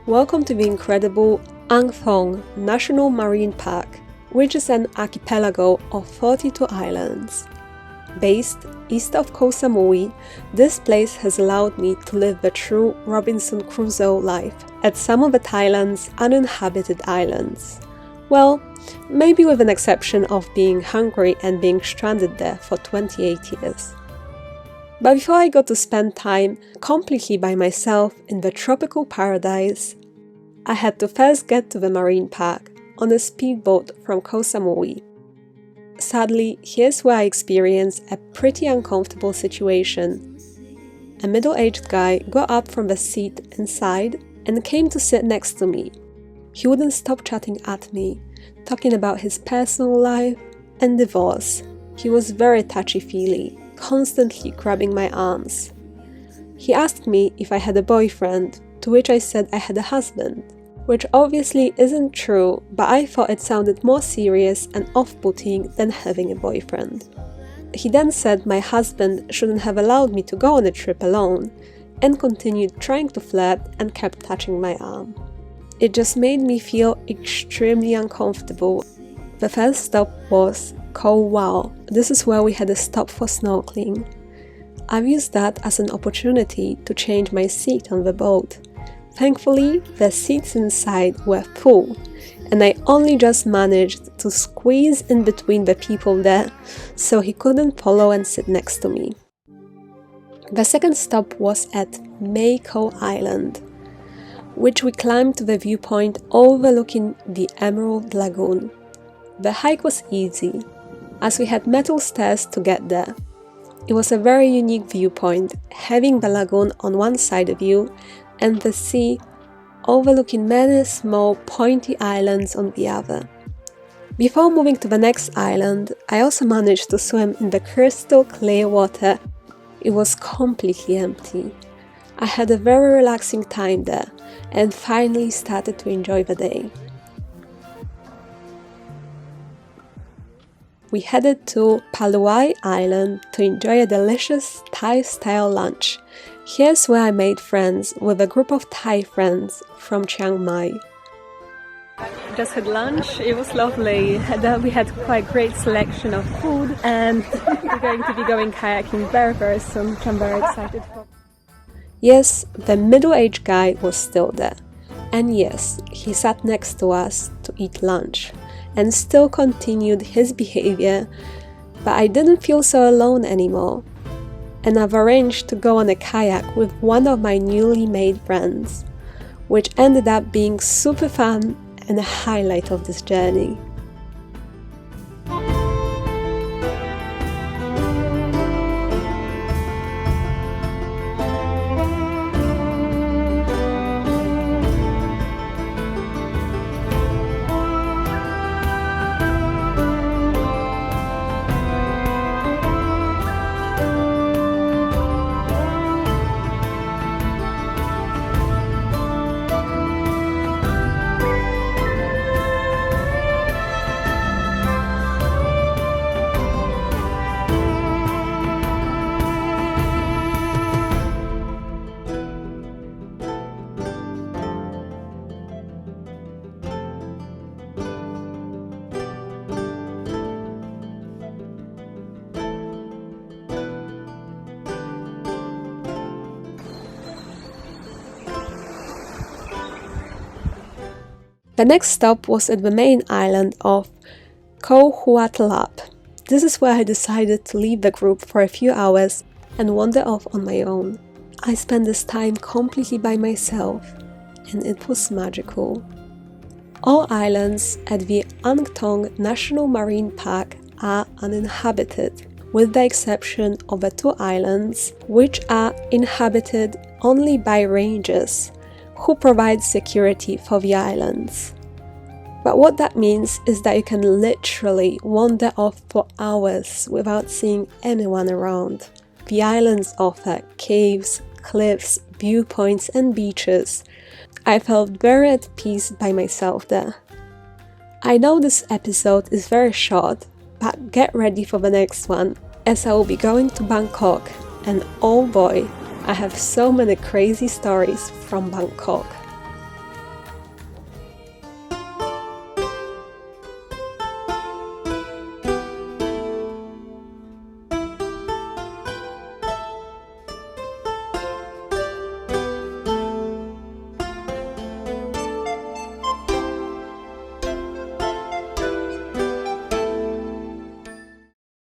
Welcome to the incredible Thong National Marine Park, which is an archipelago of 42 islands. Based east of Koh Samui, this place has allowed me to live the true Robinson Crusoe life at some of the Thailand's uninhabited islands. Well, maybe with an exception of being hungry and being stranded there for 28 years. But before I got to spend time completely by myself in the tropical paradise, I had to first get to the marine park on a speedboat from Koh Samui. Sadly, here's where I experienced a pretty uncomfortable situation. A middle-aged guy got up from the seat inside and came to sit next to me. He wouldn't stop chatting at me, talking about his personal life and divorce. He was very touchy-feely, constantly grabbing my arms. He asked me if I had a boyfriend, to which I said I had a husband, which obviously isn't true, but I thought it sounded more serious and off-putting than having a boyfriend. He then said my husband shouldn't have allowed me to go on a trip alone, and continued trying to flirt and kept touching my arm. It just made me feel extremely uncomfortable. The first stop was Koh Wao. This is where we had a stop for snorkeling. I've used that as an opportunity to change my seat on the boat. Thankfully, the seats inside were full, and I only just managed to squeeze in between the people there, so he couldn't follow and sit next to me. The second stop was at Mako Island, which we climbed to the viewpoint overlooking the Emerald Lagoon. The hike was easy, as we had metal stairs to get there. It was a very unique viewpoint, having the lagoon on one side of you and the sea overlooking many small pointy islands on the other. Before moving to the next island, I also managed to swim in the crystal clear water. It was completely empty. I had a very relaxing time there and finally started to enjoy the day. We headed to Paluai Island to enjoy a delicious Thai-style lunch. Here's where I made friends with a group of Thai friends from Chiang Mai. Just had lunch, it was lovely. We had quite a great selection of food and we're going to be going kayaking very soon, which I'm very excited for. Yes, the middle-aged guy was still there. And yes, he sat next to us to eat lunch and still continued his behavior, but I didn't feel so alone anymore. And I've arranged to go on a kayak with one of my newly made friends, which ended up being super fun and a highlight of this journey. The next stop was at the main island of Koh Huatalap. This is where I decided to leave the group for a few hours and wander off on my own. I spent this time completely by myself, and it was magical. All islands at the Thong National Marine Park are uninhabited, with the exception of the two islands, which are inhabited only by rangers, who provide security for the islands. But what that means is that you can literally wander off for hours without seeing anyone around. The islands offer caves, cliffs, viewpoints and beaches. I felt very at peace by myself there. I know this episode is very short, but get ready for the next one, as I will be going to Bangkok, and oh boy, I have so many crazy stories from Bangkok.